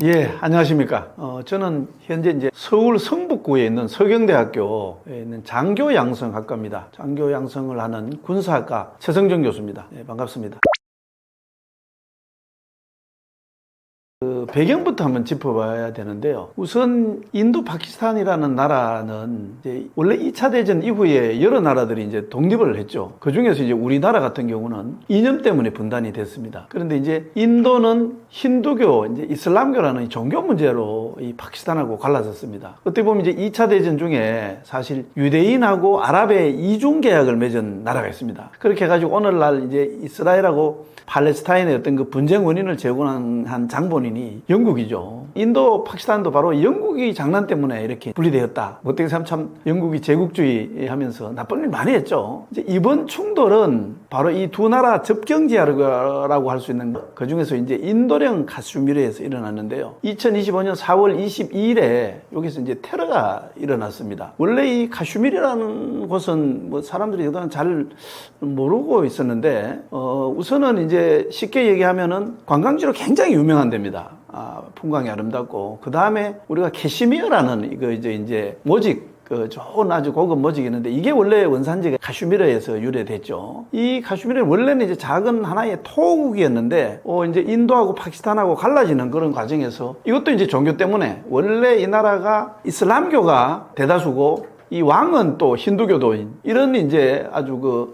예, 안녕하십니까. 저는 현재 이제 서울 성북구에 있는 서경대학교에 있는 장교양성학과입니다. 장교양성을 하는 군사학과 최성정 교수입니다. 예, 반갑습니다. 배경부터 한번 짚어봐야 되는데요. 우선 인도 파키스탄이라는 나라는 이제 원래 2차 대전 이후에 여러 나라들이 이제 독립을 했죠. 그 중에서 이제 우리나라 같은 경우는 이념 때문에 분단이 됐습니다. 그런데 이제 인도는 힌두교, 이제 이슬람교라는 종교 문제로 이 파키스탄하고 갈라졌습니다. 어떻게 보면 이제 2차 대전 중에 사실 유대인하고 아랍의 이중 계약을 맺은 나라가 있습니다. 그렇게 해가지고 오늘날 이제 이스라엘하고 팔레스타인의 어떤 그 분쟁 원인을 제공한 장본인이 영국이죠. 인도, 파키스탄도 바로 영국이 장난 때문에 이렇게 분리되었다. 어떻게 생각하면 참 영국이 제국주의 하면서 나쁜 일 많이 했죠. 이제 이번 충돌은 바로 이 두 나라 접경지라고 할 수 있는 그 중에서 이제 인도령 카슈미르에서 일어났는데요. 2025년 4월 22일에 여기서 이제 테러가 일어났습니다. 원래 이 카슈미르라는 곳은 뭐 사람들이 그동안 잘 모르고 있었는데, 우선은 이제 쉽게 얘기하면은 관광지로 굉장히 유명한 데입니다. 풍광이 아름답고, 그 다음에 우리가 캐시미어라는 이거 이제 모직, 좋은 아주 고급 모직이 있는데, 이게 원래 원산지가 카슈미르에서 유래됐죠. 이 카슈미르는 원래는 이제 작은 하나의 토국이었는데, 이제 인도하고 파키스탄하고 갈라지는 그런 과정에서 이것도 이제 종교 때문에 원래 이 나라가 이슬람교가 대다수고, 이 왕은 또 힌두교도인, 이런 이제 아주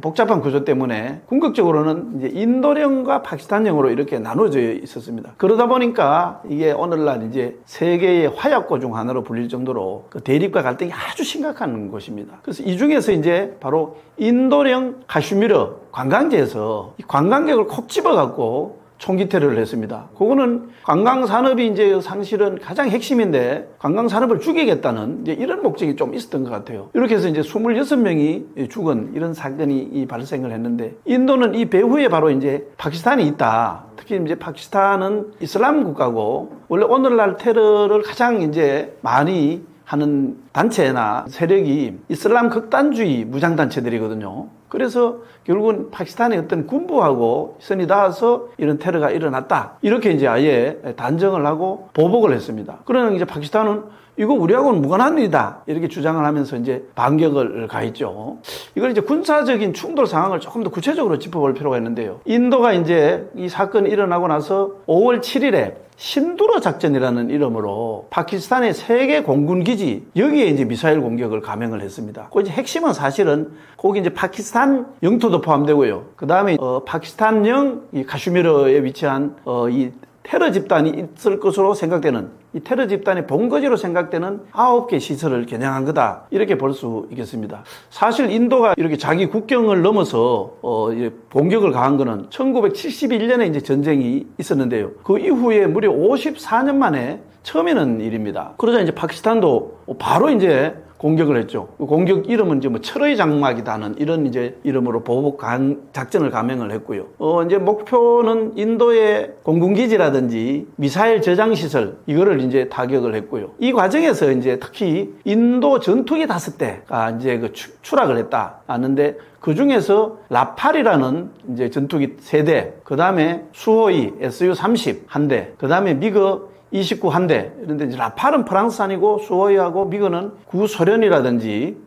복잡한 구조 때문에 궁극적으로는 이제 인도령과 파키스탄령으로 이렇게 나눠져 있었습니다. 그러다 보니까 이게 오늘날 이제 세계의 화약고 중 하나로 불릴 정도로 그 대립과 갈등이 아주 심각한 곳입니다. 그래서 이 중에서 이제 바로 인도령 카슈미르 관광지에서 이 관광객을 콕 집어갖고 총기 테러를 했습니다. 그거는 관광산업이 이제 사실은 가장 핵심인데 관광산업을 죽이겠다는 이제 이런 목적이 좀 있었던 것 같아요. 이렇게 해서 이제 26명이 죽은 이런 사건이 발생을 했는데, 인도는 이 배후에 바로 이제 파키스탄이 있다. 특히 이제 파키스탄은 이슬람 국가고 원래 오늘날 테러를 가장 이제 많이 하는 단체나 세력이 이슬람 극단주의 무장단체들이거든요. 그래서 결국은 파키스탄의 어떤 군부하고 선이 닿아서 이런 테러가 일어났다. 이렇게 이제 아예 단정을 하고 보복을 했습니다. 그러나 이제 파키스탄은 이거 우리하고는 무관한 일이다. 이렇게 주장을 하면서 이제 반격을 가했죠. 이걸 이제 군사적인 충돌 상황을 조금 더 구체적으로 짚어볼 필요가 있는데요. 인도가 이제 이 사건이 일어나고 나서 5월 7일에 신두르 작전이라는 이름으로 파키스탄의 세계 공군 기지, 여기에 이제 미사일 공격을 감행을 했습니다. 그 이제 핵심은 사실은 거기 이제 파키스탄 영토도 포함되고요. 그 다음에 파키스탄령 이 카슈미르에 위치한 이 테러 집단이 있을 것으로 생각되는, 이 테러 집단의 본거지로 생각되는 9개 시설을 겨냥한 거다. 이렇게 볼 수 있겠습니다. 사실 인도가 이렇게 자기 국경을 넘어서 공격을 가한 거는 1971년에 이제 전쟁이 있었는데요. 그 이후에 무려 54년 만에 처음 있는 일입니다. 그러자 이제 파키스탄도 바로 이제 공격을 했죠. 그 공격 이름은 이제 철의 장막이다는 이런 이제 이름으로 보복 작전을 감행을 했고요. 이제 목표는 인도의 공군기지라든지 미사일 저장 시설, 이거를 이제 타격을 했고요. 이 과정에서 이제 특히 인도 전투기 5대가 이제 추락을 했다. 하는데 그 중에서 라팔이라는 이제 전투기 3대, 그 다음에 수호이 SU-30 1대, 그 다음에 미그 29 1대. 그런데 이제 라팔은 프랑스산이고 수호이하고 미그는 구소련이라든지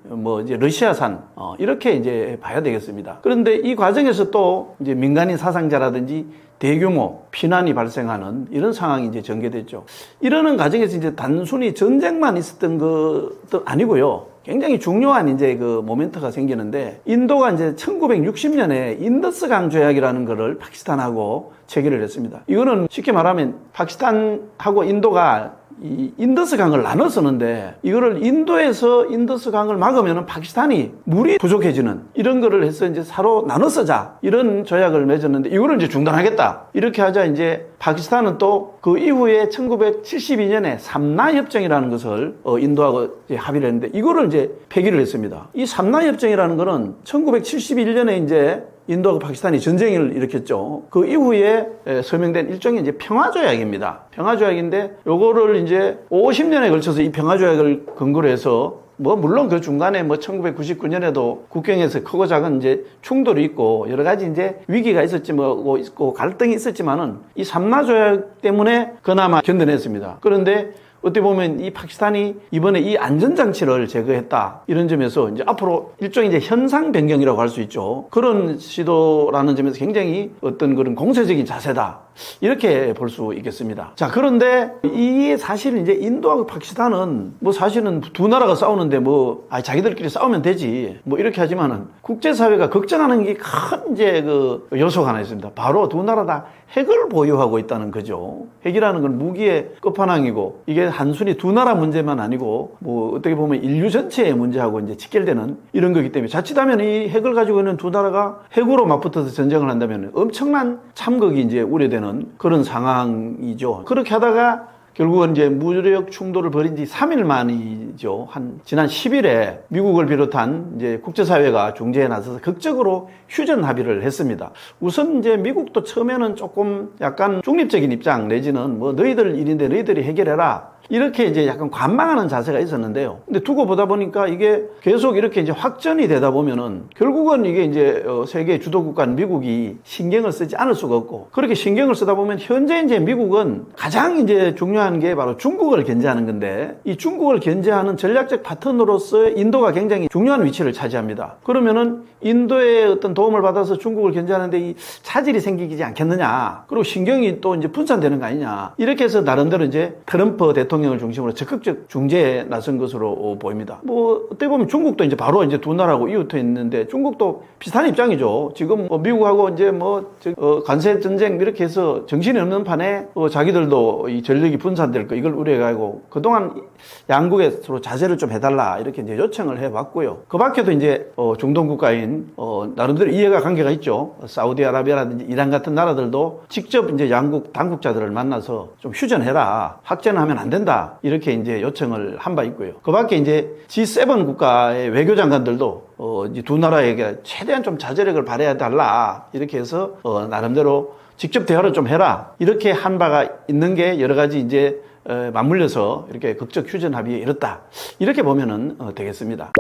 이제 러시아산, 이렇게 이제 봐야 되겠습니다. 그런데 이 과정에서 또 이제 민간인 사상자라든지 대규모 피난이 발생하는 이런 상황이 이제 전개됐죠. 이러는 과정에서 이제 단순히 전쟁만 있었던 것도 아니고요. 굉장히 중요한 이제 그 모멘트가 생기는데, 인도가 이제 1960년에 인더스강 조약이라는 거를 파키스탄하고 체결을 했습니다. 이거는 쉽게 말하면 파키스탄하고 인도가 이 인더스강을 나눠 쓰는데, 이거를 인도에서 인더스강을 막으면 파키스탄이 물이 부족해지는 이런 거를 해서 이제 서로 나눠 쓰자, 이런 조약을 맺었는데, 이거를 이제 중단하겠다. 이렇게 하자 이제 파키스탄은 또 그 이후에 1972년에 삼나협정이라는 것을 인도하고 이제 합의를 했는데, 이거를 이제 폐기를 했습니다. 이 삼나협정이라는 거는 1971년에 이제 인도하고 파키스탄이 전쟁을 일으켰죠. 그 이후에 서명된 일종의 이제 평화조약입니다. 평화조약인데, 요거를 이제 50년에 걸쳐서 이 평화조약을 근거로 해서 뭐 물론 그 중간에 뭐 1999년에도 국경에서 크고 작은 이제 충돌이 있고 여러 가지 이제 위기가 있었지 뭐 있고 갈등이 있었지만은 이 삼나 조약 때문에 그나마 견뎌냈습니다. 그런데 어떻게 보면 이 파키스탄이 이번에 이 안전장치를 제거했다. 이런 점에서 이제 앞으로 일종의 이제 현상 변경이라고 할 수 있죠. 그런 시도라는 점에서 굉장히 어떤 그런 공세적인 자세다. 이렇게 볼 수 있겠습니다. 자, 그런데 이게 사실 이제 인도하고 파키스탄은 뭐 사실은 두 나라가 싸우는데 뭐, 자기들끼리 싸우면 되지. 뭐 이렇게 하지만은 국제사회가 걱정하는 게 큰 이제 그 요소가 하나 있습니다. 바로 두 나라 다 핵을 보유하고 있다는 거죠. 핵이라는 건 무기의 끝판왕이고 이게 단순히 두 나라 문제만 아니고 뭐 어떻게 보면 인류 전체의 문제하고 이제 직결되는 이런 거기 때문에 자칫하면 이 핵을 가지고 있는 두 나라가 핵으로 맞붙어서 전쟁을 한다면 엄청난 참극이 이제 우려되는 그런 상황이죠. 그렇게 하다가 결국은 이제 무력 충돌을 벌인 지 3일 만이죠. 지난 10일에 미국을 비롯한 이제 국제사회가 중재에 나서서 극적으로 휴전 합의를 했습니다. 우선 이제 미국도 처음에는 조금 약간 중립적인 입장 내지는 뭐 너희들 일인데 너희들이 해결해라. 이렇게 이제 약간 관망하는 자세가 있었는데요. 근데 두고 보다 보니까 이게 계속 이렇게 이제 확전이 되다 보면은 결국은 이게 이제 세계 주도국가는 미국이 신경을 쓰지 않을 수가 없고 그렇게 신경을 쓰다 보면 현재 이제 미국은 가장 이제 중요한 게 바로 중국을 견제하는 건데 이 중국을 견제하는 전략적 파트너로서 인도가 굉장히 중요한 위치를 차지합니다. 그러면은 인도의 어떤 도움을 받아서 중국을 견제하는데 이 차질이 생기지 않겠느냐. 그리고 신경이 또 이제 분산되는 거 아니냐. 이렇게 해서 나름대로 이제 트럼프 대통령을 중심으로 적극적 중재에 나선 것으로 보입니다. 뭐 어떻게 보면 중국도 이제 바로 이제 두 나라하고 이웃해 있는데 중국도 비슷한 입장이죠. 지금 미국하고 이제 뭐 관세 전쟁 이렇게 해서 정신이 없는 판에 자기들도 이 전력이 분산될 거 이걸 우려해가지고 그동안 양국에 서로 자제를 좀 해달라 이렇게 이제 요청을 해봤고요. 그 밖에도 이제 중동 국가인 나름대로 이해가 관계가 있죠. 사우디아라비아라든지 이란 같은 나라들도 직접 이제 양국 당국자들을 만나서 좀 휴전해라. 확전하면 안 된다. 이렇게 이제 요청을 한 바 있고요. 그 밖에 이제 G7 국가의 외교장관들도 이제 두 나라에게 최대한 좀 자제력을 발휘해 달라. 이렇게 해서 나름대로 직접 대화를 좀 해라. 이렇게 한 바가 있는 게 여러 가지 이제 맞물려서 이렇게 극적 휴전 합의에 이뤘다. 이렇게 보면은 되겠습니다.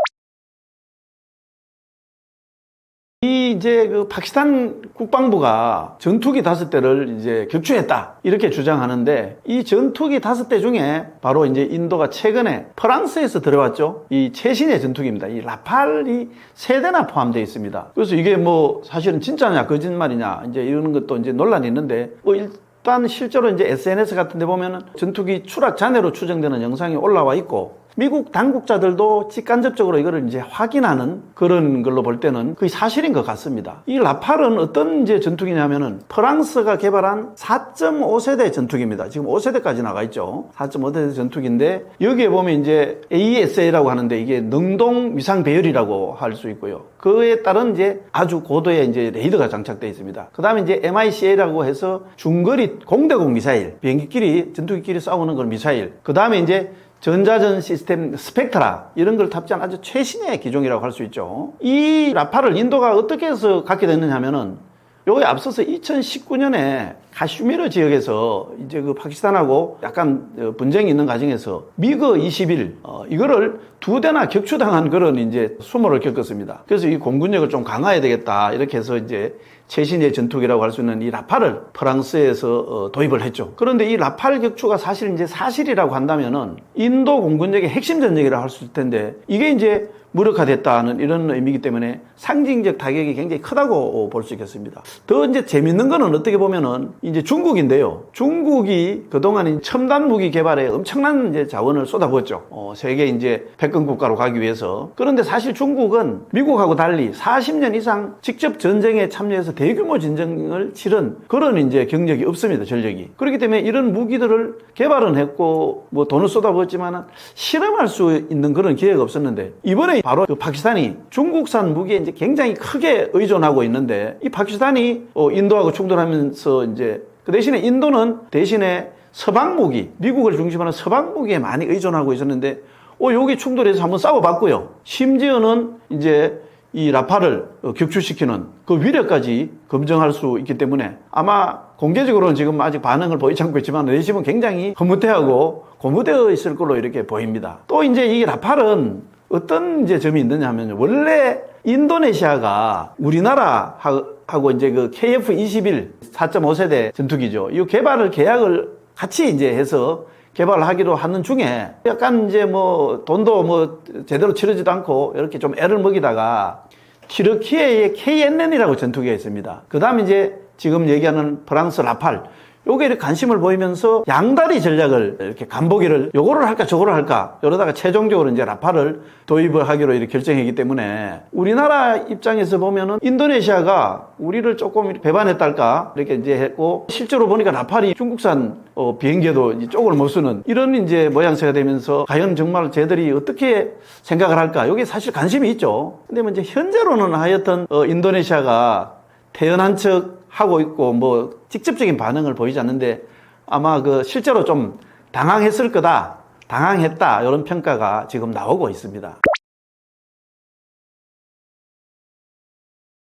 이제 그 파키스탄 국방부가 전투기 5대를 이제 격추했다. 이렇게 주장하는데 이 전투기 5대 중에 바로 이제 인도가 최근에 프랑스에서 들어왔죠. 이 최신의 전투기입니다. 이 라팔이 3대나 포함되어 있습니다. 그래서 이게 뭐 사실은 진짜냐 거짓말이냐 이제 이런 것도 이제 논란이 있는데 일단 실제로 이제 SNS 같은 데 보면은 전투기 추락 잔해로 추정되는 영상이 올라와 있고 미국 당국자들도 직간접적으로 이거를 이제 확인하는 그런 걸로 볼 때는 거의 사실인 것 같습니다. 이 라팔은 어떤 이제 전투기냐면은 프랑스가 개발한 4.5세대 전투기입니다. 지금 5세대까지 나가 있죠. 4.5세대 전투기인데 여기에 보면 이제 AESA라고 하는데 이게 능동 위상 배열이라고 할 수 있고요. 그에 따른 이제 아주 고도의 이제 레이더가 장착되어 있습니다. 그 다음에 이제 MICA라고 해서 중거리 공대공 미사일, 비행기끼리, 전투기끼리 싸우는 그런 미사일. 그 다음에 이제 전자전 시스템 스펙트라 이런 걸 탑재한 아주 최신의 기종이라고 할 수 있죠. 이 라팔을 인도가 어떻게 해서 갖게 됐느냐 하면은 여기 앞서서 2019년에 카슈미르 지역에서 이제 그 파키스탄하고 약간 분쟁이 있는 과정에서 미그 21 이거를 2대나 격추당한 그런 이제 수모를 겪었습니다. 그래서 이 공군력을 좀 강화해야 되겠다 이렇게 해서 이제 최신의 전투기라고 할 수 있는 이 라팔을 프랑스에서 도입을 했죠. 그런데 이 라팔 격추가 사실 이제 사실이라고 한다면은 인도 공군력의 핵심 전쟁이라고 할 수 있을 텐데 이게 이제 무력화됐다는 이런 의미이기 때문에 상징적 타격이 굉장히 크다고 볼 수 있겠습니다. 더 이제 재밌는 거는 어떻게 보면은 이제 중국인데요. 중국이 그동안 첨단 무기 개발에 엄청난 이제 자원을 쏟아부었죠. 세계 이제 패권 국가로 가기 위해서. 그런데 사실 중국은 미국하고 달리 40년 이상 직접 전쟁에 참여해서 대규모 전쟁을 치른 그런 이제 경력이 없습니다. 전력이. 그렇기 때문에 이런 무기들을 개발은 했고 뭐 돈을 쏟아부었지만은 실험할 수 있는 그런 기회가 없었는데 이번에 바로 그 파키스탄이 중국산 무기에 이제 굉장히 크게 의존하고 있는데 이 파키스탄이 인도하고 충돌하면서 이제 그 대신에 인도는 대신에 서방 무기, 미국을 중심으로 서방 무기에 많이 의존하고 있었는데 여기 충돌해서 한번 싸워봤고요. 심지어는 이제 이 라팔을 격추시키는 그 위력까지 검증할 수 있기 때문에 아마 공개적으로는 지금 아직 반응을 보이지 않고 있지만 내심은 굉장히 흐뭇해하고 고무되어 있을 걸로 이렇게 보입니다. 또 이제 이 라팔은 어떤 이제 점이 있느냐 하면 원래 인도네시아가 우리나라하고 이제 그 KF-21 4.5세대 전투기죠. 이 개발을 계약을 같이 이제 해서 개발을 하기로 하는 중에 약간 이제 뭐 돈도 뭐 제대로 치르지도 않고 이렇게 좀 애를 먹이다가 튀르키예의 KNN이라고 전투기가 있습니다. 그 다음에 이제 지금 얘기하는 프랑스 라팔, 요게 이렇게 관심을 보이면서 양다리 전략을 이렇게 간보기를 요거를 할까 저거를 할까 이러다가 최종적으로 이제 라팔을 도입을 하기로 이렇게 결정했기 때문에 우리나라 입장에서 보면은 인도네시아가 우리를 조금 배반했달까 이렇게 이제 했고, 실제로 보니까 라팔이 중국산 비행기에도 이제 쪽을 못 쓰는 이런 이제 모양새가 되면서 과연 정말 쟤들이 어떻게 생각을 할까, 요게 사실 관심이 있죠. 근데 뭐 이제 현재로는 하여튼 인도네시아가 태연한 척 하고 있고 뭐 직접적인 반응을 보이지 않는데 아마 그 실제로 좀 당황했을 거다, 당황했다, 이런 평가가 지금 나오고 있습니다.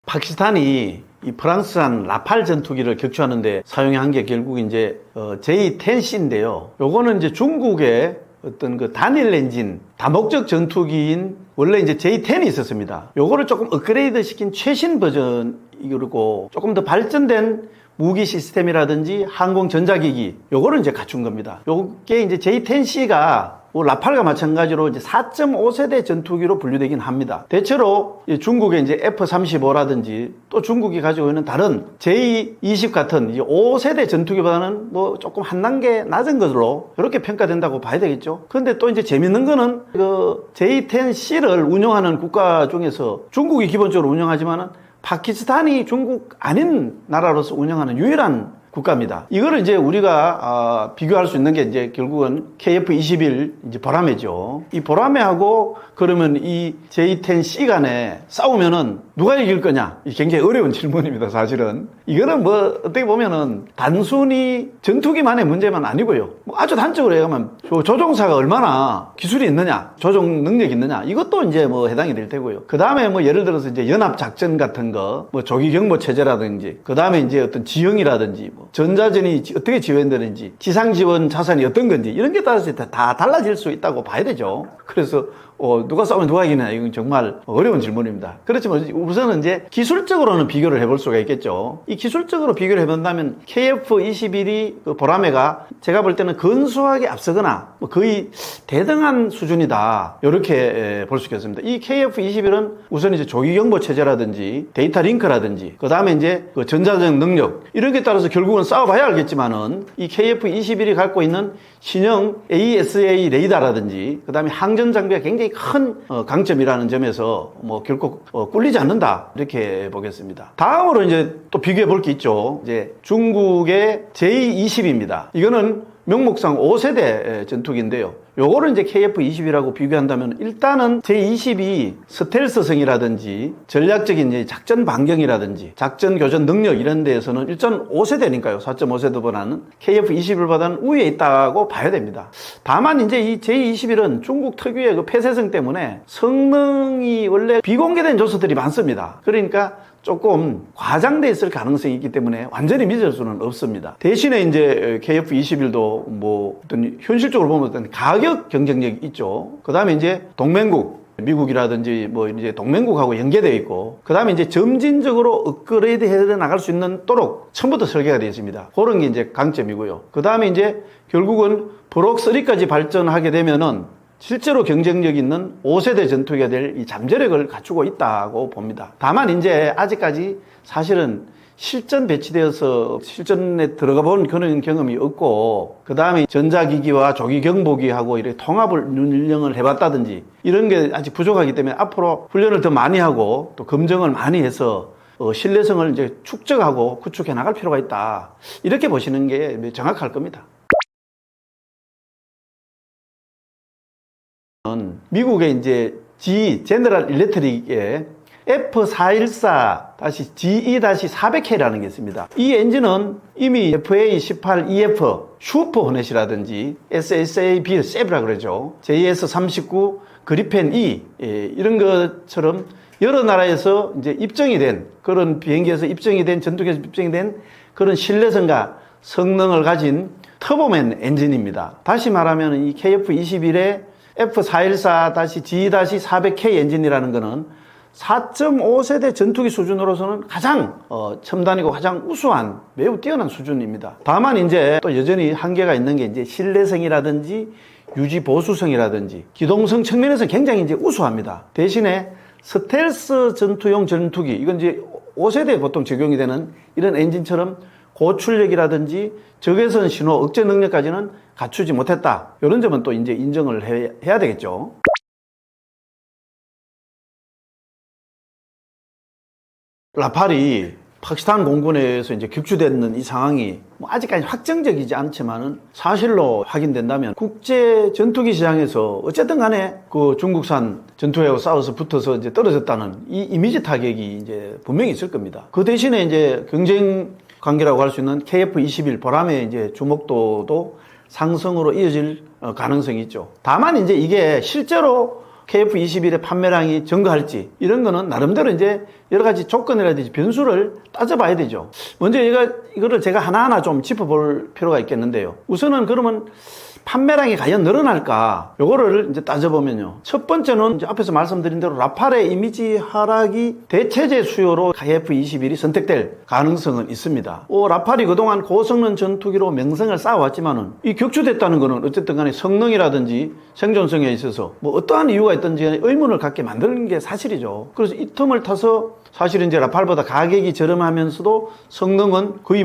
파키스탄이 이 프랑스산 라팔 전투기를 격추하는데 사용한 게 결국 이제 J-10C인데요. 요거는 이제 중국의 어떤 그 단일 엔진 다목적 전투기인 원래 이제 J-10이 있었습니다. 요거를 조금 업그레이드 시킨 최신 버전이고 조금 더 발전된 무기 시스템이라든지 항공 전자기기 요거를 이제 갖춘 겁니다. 요게 이제 J-10C가 라팔과 마찬가지로 이제 4.5세대 전투기로 분류되긴 합니다. 대체로 중국의 이제 F-35라든지 또 중국이 가지고 있는 다른 J-20 같은 이제 5세대 전투기보다는 뭐 조금 한 단계 낮은 것으로 이렇게 평가된다고 봐야 되겠죠. 그런데 또 이제 재밌는 거는 그 J-10C를 운영하는 국가 중에서 중국이 기본적으로 운영하지만은 파키스탄이 중국 아닌 나라로서 운영하는 유일한 국가입니다. 이거를 이제 우리가 비교할 수 있는 게 이제 결국은 KF-21 이제 보라매죠. 이 보라매하고 그러면 이 J-10C 간에 싸우면은 누가 이길 거냐? 굉장히 어려운 질문입니다, 사실은. 이거는 뭐 어떻게 보면은 단순히 전투기만의 문제만 아니고요. 뭐 아주 단적으로 얘기하면 조종사가 얼마나 기술이 있느냐, 조종 능력이 있느냐, 이것도 이제 뭐 해당이 될 테고요. 그 다음에 뭐 예를 들어서 이제 연합작전 같은 거, 뭐 조기경보 체제라든지, 그 다음에 이제 어떤 지형이라든지, 뭐 전자전이 어떻게 지원되는지, 지상지원 자산이 어떤 건지, 이런 게 따라서 다 달라질 수 있다고 봐야 되죠. 그래서 누가 싸우면 누가 이기냐, 이건 정말 어려운 질문입니다. 그렇지만 우선은 이제 기술적으로는 비교를 해볼 수가 있겠죠. 이 기술적으로 비교를 해본다면 KF-21이 그 보라매가 제가 볼 때는 근소하게 앞서거나 뭐 거의 대등한 수준이다, 이렇게 볼 수 있겠습니다. 이 KF-21은 우선 이제 조기경보 체제라든지 데이터 링크라든지 그 다음에 이제 그 전자적 능력, 이런 게 따라서 결국은 싸워봐야 알겠지만은 이 KF-21이 갖고 있는 신형 AESA 레이더라든지 그 다음에 항전 장비가 굉장히 큰 강점이라는 점에서 뭐 결코 꿀리지 않는다, 이렇게 보겠습니다. 다음으로 이제 또 비교해 볼 게 있죠. 이제 중국의 J-20입니다. 이거는 명목상 5세대 전투기인데요. 요거를 이제 KF-21하고 비교한다면 일단은 J-20이 스텔스성이라든지 전략적인 이제 작전 반경이라든지 작전 교전 능력 이런 데에서는 일단 5세대니까요. 4.5세대보다는 KF-21보다는 우위에 있다고 봐야 됩니다. 다만 이제 이 J-21은 중국 특유의 그 폐쇄성 때문에 성능이 원래 비공개된 요소들이 많습니다. 그러니까 조금 과장돼 있을 가능성이 있기 때문에 완전히 믿을 수는 없습니다. 대신에 이제 KF-21도 뭐 어떤 현실적으로 보면 어떤 가격 경쟁력이 있죠. 그 다음에 이제 동맹국, 미국이라든지 뭐 이제 동맹국하고 연계되어 있고, 그 다음에 이제 점진적으로 업그레이드 해 나갈 수 있는 도록 처음부터 설계가 되어 있습니다. 그런 게 이제 강점이고요. 그 다음에 이제 결국은 브록 3까지 발전하게 되면은 실제로 경쟁력 있는 5세대 전투기가 될 이 잠재력을 갖추고 있다고 봅니다. 다만 이제 아직까지 사실은 실전 배치되어서 실전에 들어가 본 그런 경험이 없고, 그 다음에 전자기기와 조기경보기하고 이렇게 통합을 운영을 해봤다든지 이런 게 아직 부족하기 때문에 앞으로 훈련을 더 많이 하고 또 검증을 많이 해서 신뢰성을 이제 축적하고 구축해 나갈 필요가 있다, 이렇게 보시는 게 정확할 겁니다. 미국의 이제 GE, 제너럴 일렉트릭의 F414-GE-400K라는 게 있습니다. 이 엔진은 이미 FA-18EF 슈퍼 호넷이라든지 SSAB 세브라 그러죠. JS-39 그리펜 E 이런 것처럼 여러 나라에서 이제 입증이 된 그런 비행기에서 입증이 된 전투기에서 입증이 된 그런 신뢰성과 성능을 가진 터보맨 엔진입니다. 다시 말하면 이 KF-21의 F414-G-400K 엔진이라는 거는 4.5세대 전투기 수준으로서는 가장 첨단이고 가장 우수한 매우 뛰어난 수준입니다. 다만 이제 또 여전히 한계가 있는 게 이제 신뢰성이라든지 유지 보수성이라든지 기동성 측면에서 굉장히 이제 우수합니다. 대신에 스텔스 전투용 전투기, 이건 이제 5세대에 보통 적용이 되는 이런 엔진처럼 고출력이라든지 적외선 신호 억제 능력까지는 갖추지 못했다. 이런 점은 또 이제 인정을 해야 되겠죠. 라팔이 파키스탄 공군에서 이제 격추되는 이 상황이 아직까지 확정적이지 않지만은 사실로 확인된다면 국제 전투기 시장에서 어쨌든 간에 그 중국산 전투기하고 싸워서 붙어서 이제 떨어졌다는 이 이미지 타격이 이제 분명히 있을 겁니다. 그 대신에 이제 경쟁 관계라고 할 수 있는 KF-21 보람의 이제 주목도도 상승으로 이어질 가능성이 있죠. 다만 이제 이게 실제로 KF-21의 판매량이 증가할지 이런 거는 나름대로 이제 여러 가지 조건이라든지 변수를 따져봐야 되죠. 먼저 이거를 제가 하나하나 좀 짚어볼 필요가 있겠는데요. 우선은 그러면 판매량이 과연 늘어날까? 요거를 이제 따져보면요. 첫 번째는 이제 앞에서 말씀드린 대로 라팔의 이미지 하락이 대체제 수요로 KF-21이 선택될 가능성은 있습니다. 라팔이 그동안 고성능 전투기로 명성을 쌓아왔지만은 이 격추됐다는 거는 어쨌든 간에 성능이라든지 생존성에 있어서 뭐 어떠한 이유가 있든지 의문을 갖게 만드는 게 사실이죠. 그래서 이 틈을 타서 사실은 이제 라팔보다 가격이 저렴하면서도 성능은 거의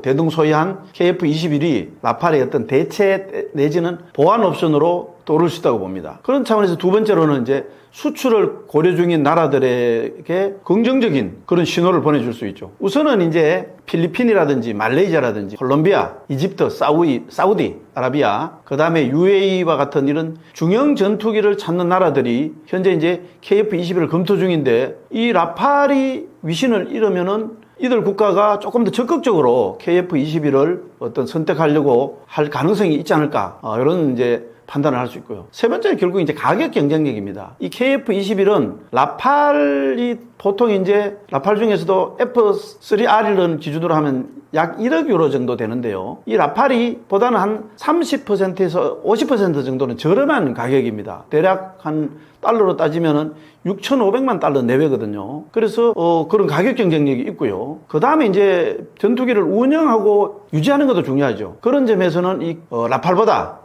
대등소이한 KF-21이 라팔의 어떤 대체 내지는 보완 옵션으로 떠오를 수 있다고 봅니다. 그런 차원에서 두 번째로는 이제 수출을 고려 중인 나라들에게 긍정적인 그런 신호를 보내줄 수 있죠. 우선은 이제 필리핀이라든지 말레이시아라든지 콜롬비아, 이집트, 사우디 아라비아, 그 다음에 UAE와 같은 이런 중형 전투기를 찾는 나라들이 현재 이제 KF-21을 검토 중인데 이 라팔이 위신을 잃으면은 이들 국가가 조금 더 적극적으로 KF-21을 어떤 선택하려고 할 가능성이 있지 않을까, 이런 이제 판단을 할 수 있고요. 세 번째는 결국 이제 가격 경쟁력입니다. 이 KF-21은 라팔이 보통 이제 라팔 중에서도 F3R을 기준으로 하면 약 1억 유로 정도 되는데요. 이 라팔이 보다는 한 30%에서 50% 정도는 저렴한 가격입니다. 대략 한 달러로 따지면은 6,500만 달러 내외거든요. 그래서 그런 가격 경쟁력이 있고요. 그 다음에 이제 전투기를 운영하고 유지하는 것도 중요하죠. 그런 점에서는 이 라팔보다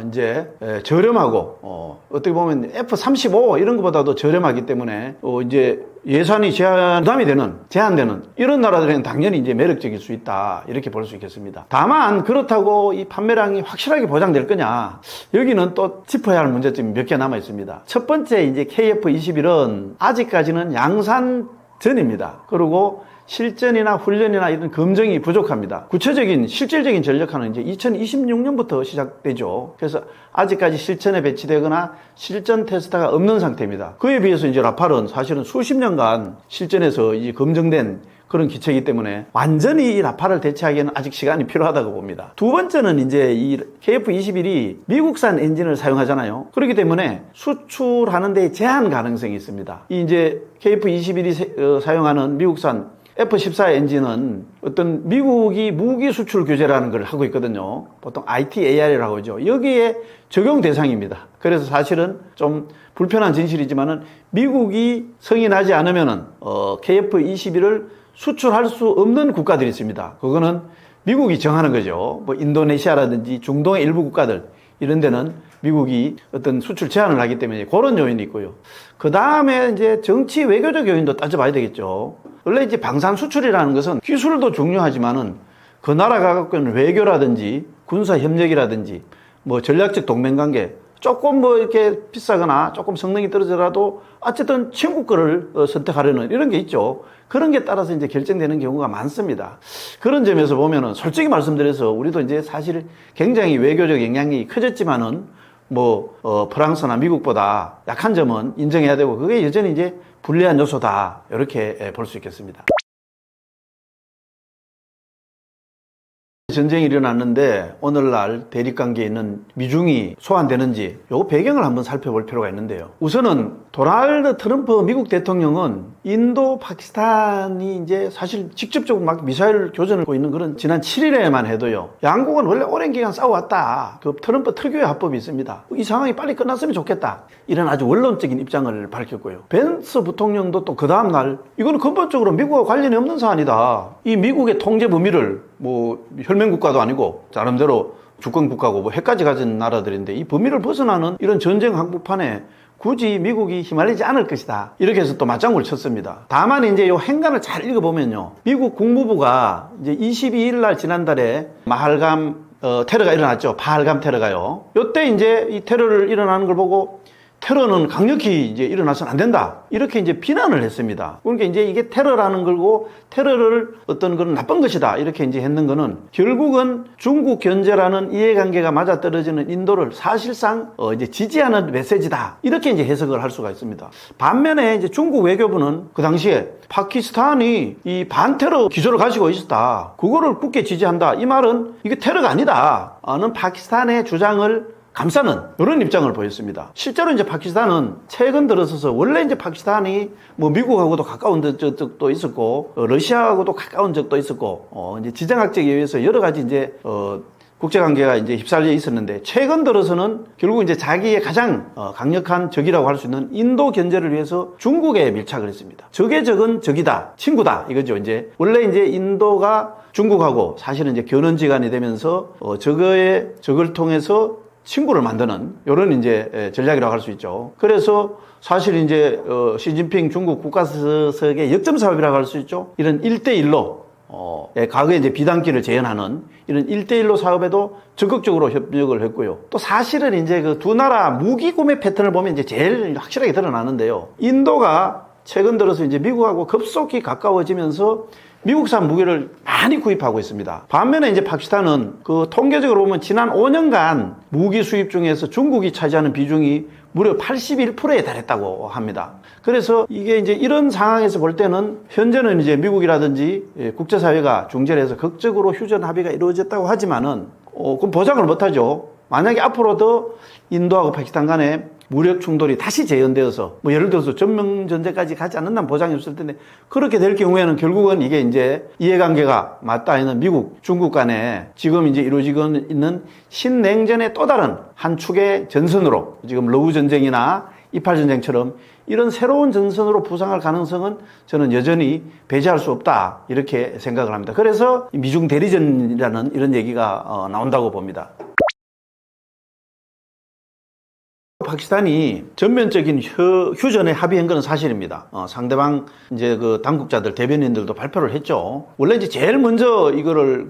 이제 저렴하고 어떻게 보면 F-35 이런 것보다도 저렴하기 때문에 이제 예산이 제한되는 이런 나라들은 당연히 이제 매력적일 수 있다, 이렇게 볼 수 있겠습니다. 다만 그렇다고 이 판매량이 확실하게 보장될 거냐, 여기는 또 짚어야 할 문제점이 몇 개 남아 있습니다. 첫 번째, 이제 KF-21은 아직까지는 양산 전입니다. 그리고 실전이나 훈련이나 이런 검증이 부족합니다. 구체적인 실질적인 전력화는 이제 2026년부터 시작되죠. 그래서 아직까지 실전에 배치되거나 실전 테스트가 없는 상태입니다. 그에 비해서 이제 라팔은 사실은 수십 년간 실전에서 이제 검증된 그런 기체이기 때문에 완전히 이 라팔을 대체하기에는 아직 시간이 필요하다고 봅니다. 두 번째는 이제 이 KF-21이 미국산 엔진을 사용하잖아요. 그렇기 때문에 수출하는 데 제한 가능성이 있습니다. 이 이제 KF-21이 사용하는 미국산 F-14 엔진은 어떤 미국이 무기 수출 규제라는 걸 하고 있거든요. 보통 ITAR이라고 하죠. 여기에 적용 대상입니다. 그래서 사실은 좀 불편한 진실이지만은 미국이 승인하지 않으면은 KF-21을 수출할 수 없는 국가들이 있습니다. 그거는 미국이 정하는 거죠. 뭐 인도네시아라든지 중동의 일부 국가들, 이런 데는 미국이 어떤 수출 제한을 하기 때문에 그런 요인이 있고요. 그 다음에 이제 정치 외교적 요인도 따져봐야 되겠죠. 원래 이제 방산 수출이라는 것은 기술도 중요하지만은 그 나라가 갖고 있는 외교라든지 군사 협력이라든지 뭐 전략적 동맹 관계, 조금 뭐 이렇게 비싸거나 조금 성능이 떨어져라도 어쨌든 친구 거를 선택하려는 이런 게 있죠. 그런 게 따라서 이제 결정되는 경우가 많습니다. 그런 점에서 보면은 솔직히 말씀드려서 우리도 이제 사실 굉장히 외교적 영향력이 커졌지만은 프랑스나 미국보다 약한 점은 인정해야 되고, 그게 여전히 이제 불리한 요소다, 이렇게 볼 수 있겠습니다. 전쟁이 일어났는데 오늘날 대립관계에 있는 미중이 소환되는지 요 배경을 한번 살펴볼 필요가 있는데요. 우선은 도널드 트럼프 미국 대통령은 인도 파키스탄이 이제 사실 직접적으로 막 미사일 교전을 하고 있는 그런 지난 7일에만 해도요. 양국은 원래 오랜 기간 싸워왔다. 그 트럼프 특유의 합법이 있습니다. 이 상황이 빨리 끝났으면 좋겠다. 이런 아주 원론적인 입장을 밝혔고요. 벤스 부통령도 또 그 다음날 이거는 근본적으로 미국과 관련이 없는 사안이다. 이 미국의 통제 범위를 뭐 혈맹국가도 아니고 나름대로 주권국가고 뭐 핵까지 가진 나라들인데 이 범위를 벗어나는 이런 전쟁 한복판에 굳이 미국이 휘말리지 않을 것이다. 이렇게 해서 또 맞장구를 쳤습니다. 다만 이제 요 행간을 잘 읽어보면요. 미국 국무부가 이제 22일 날 지난달에 마할감 테러가 일어났죠. 바할감 테러가요. 요때 이제 이 테러를 일어나는 걸 보고 테러는 강력히 이제 일어나서는 안 된다. 이렇게 이제 비난을 했습니다. 그러니까 이제 이게 테러라는 걸고 테러를 어떤 그런 나쁜 것이다. 이렇게 이제 했는 거는 결국은 중국 견제라는 이해관계가 맞아떨어지는 인도를 사실상 이제 지지하는 메시지다. 이렇게 이제 해석을 할 수가 있습니다. 반면에 이제 중국 외교부는 그 당시에 파키스탄이 이 반테러 기조를 가지고 있었다. 그거를 굳게 지지한다. 이 말은 이게 테러가 아니다. 는 파키스탄의 주장을 감싸는 이런 입장을 보였습니다. 실제로 이제 파키스탄은 최근 들어서서 원래 이제 파키스탄이 뭐 미국하고도 가까운 적도 있었고 러시아하고도 가까운 적도 있었고 이제 지정학적에 의해서 여러 가지 이제 국제관계가 이제 휩쓸려 있었는데 최근 들어서는 결국 이제 자기의 가장 강력한 적이라고 할 수 있는 인도 견제를 위해서 중국에 밀착을 했습니다. 적의 적은 적이다, 친구다 이거죠. 이제 원래 이제 인도가 중국하고 사실은 이제 견원지간이 되면서 적을 통해서 친구를 만드는 이런 이제 전략이라고 할 수 있죠. 그래서 사실 이제 시진핑 중국 국가수석의 역점 사업이라고 할 수 있죠. 이런 1대1로 과거에 이제 비단기를 재현하는 이런 1대1로 사업에도 적극적으로 협력을 했고요. 또 사실은 이제 그 두 나라 무기 구매 패턴을 보면 이제 제일 확실하게 드러나는데요. 인도가 최근 들어서 이제 미국하고 급속히 가까워지면서 미국산 무기를 많이 구입하고 있습니다. 반면에 이제 파키스탄은 그 통계적으로 보면 지난 5년간 무기 수입 중에서 중국이 차지하는 비중이 무려 81%에 달했다고 합니다. 그래서 이게 이제 이런 상황에서 볼 때는 현재는 이제 미국이라든지 국제사회가 중재를 해서 극적으로 휴전 합의가 이루어졌다고 하지만은 그럼 보장을 못하죠. 만약에 앞으로도 인도하고 파키스탄 간에 무력 충돌이 다시 재현되어서 뭐 예를 들어서 전면전쟁까지 가지 않는다는 보장이 없을 텐데 그렇게 될 경우에는 결국은 이게 이제 이해관계가 맞닿아 있는 미국, 중국 간에 지금 이제 이루어지고 있는 신냉전의 또 다른 한 축의 전선으로 지금 러우 전쟁이나 이팔 전쟁처럼 이런 새로운 전선으로 부상할 가능성은 저는 여전히 배제할 수 없다 이렇게 생각을 합니다. 그래서 미중 대리전이라는 이런 얘기가 나온다고 봅니다. 파키스탄이 전면적인 휴전에 합의한 것은 사실입니다. 상대방 이제 그 당국자들 대변인들도 발표를 했죠. 원래 이제 제일 먼저 이거를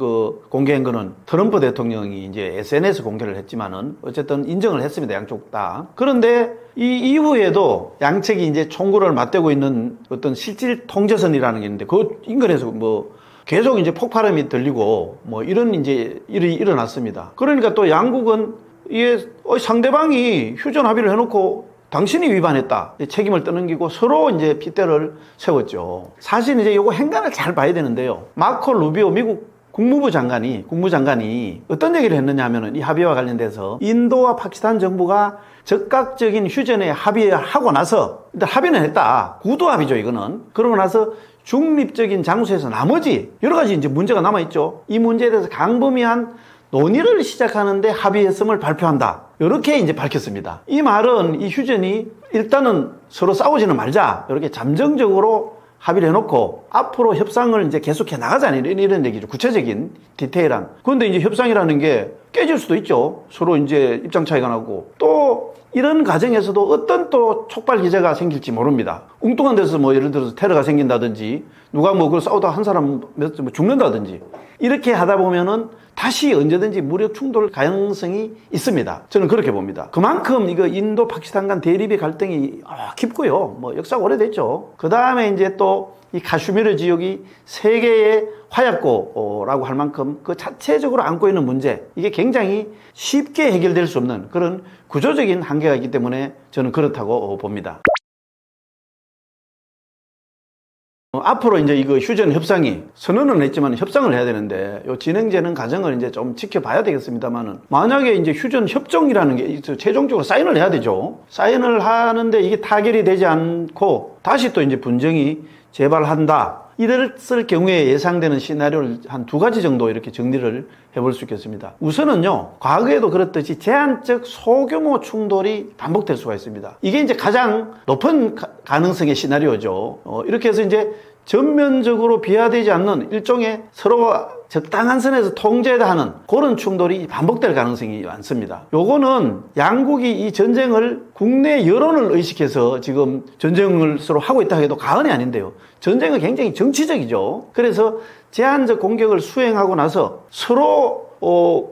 공개한 거는 트럼프 대통령이 이제 SNS 공개를 했지만은 어쨌든 인정을 했습니다. 양쪽 다. 그런데 이 이후에도 양측이 이제 총구를 맞대고 있는 어떤 실질 통제선이라는 게 있는데 그 인근에서 뭐 계속 이제 폭발음이 들리고 뭐 이런 이제 일이 일어났습니다. 그러니까 또 양국은 이게 상대방이 휴전 합의를 해놓고 당신이 위반했다. 책임을 떠넘기고 서로 이제 핏대를 세웠죠. 사실 이제 이거 행간을 잘 봐야 되는데요. 마코 루비오 미국 국무장관이 어떤 얘기를 했느냐 하면은 이 합의와 관련돼서 인도와 파키스탄 정부가 즉각적인 휴전에 합의하고 나서 일단 합의는 했다. 구도 합의죠, 이거는. 그러고 나서 중립적인 장소에서 나머지 여러 가지 이제 문제가 남아있죠. 이 문제에 대해서 강범위한 논의를 시작하는데 합의했음을 발표한다. 이렇게 이제 밝혔습니다. 이 말은 이 휴전이 일단은 서로 싸우지는 말자. 이렇게 잠정적으로 합의를 해놓고 앞으로 협상을 이제 계속해 나가자는 이런 얘기죠. 구체적인 디테일한. 그런데 이제 협상이라는 게 깨질 수도 있죠. 서로 이제 입장 차이가 나고 또 이런 과정에서도 어떤 또 촉발 기제가 생길지 모릅니다. 웅뚱한 데서 뭐 예를 들어서 테러가 생긴다든지 누가 뭐 그 싸우다 한 사람 죽는다든지 이렇게 하다 보면은 다시 언제든지 무력 충돌 가능성이 있습니다. 저는 그렇게 봅니다. 그만큼 이거 인도 파키스탄 간 대립의 갈등이 깊고요. 뭐 역사가 오래됐죠. 그 다음에 이제 또 이 카슈미르 지역이 세계의 화약고라고 할 만큼 그 자체적으로 안고 있는 문제, 이게 굉장히 쉽게 해결될 수 없는 그런 구조적인 한계가 있기 때문에 저는 그렇다고 봅니다. 앞으로 이제 이거 휴전 협상이 선언은 했지만 협상을 해야 되는데 요 진행되는 과정을 이제 좀 지켜봐야 되겠습니다만은 만약에 이제 휴전 협정이라는 게 최종적으로 사인을 해야 되죠. 사인을 하는데 이게 타결이 되지 않고 다시 또 이제 분쟁이 재발한다. 이랬을 경우에 예상되는 시나리오를 한 2가지 정도 이렇게 정리를 해볼 수 있겠습니다. 우선은요, 과거에도 그렇듯이 제한적 소규모 충돌이 반복될 수가 있습니다. 이게 이제 가장 높은 가능성의 시나리오죠. 이렇게 해서 이제 전면적으로 비하되지 않는 일종의 서로가 적당한 선에서 통제하는 그런 충돌이 반복될 가능성이 많습니다. 요거는 양국이 이 전쟁을 국내 여론을 의식해서 지금 전쟁을 서로 하고 있다 해도 과언이 아닌데요. 전쟁은 굉장히 정치적이죠. 그래서 제한적 공격을 수행하고 나서 서로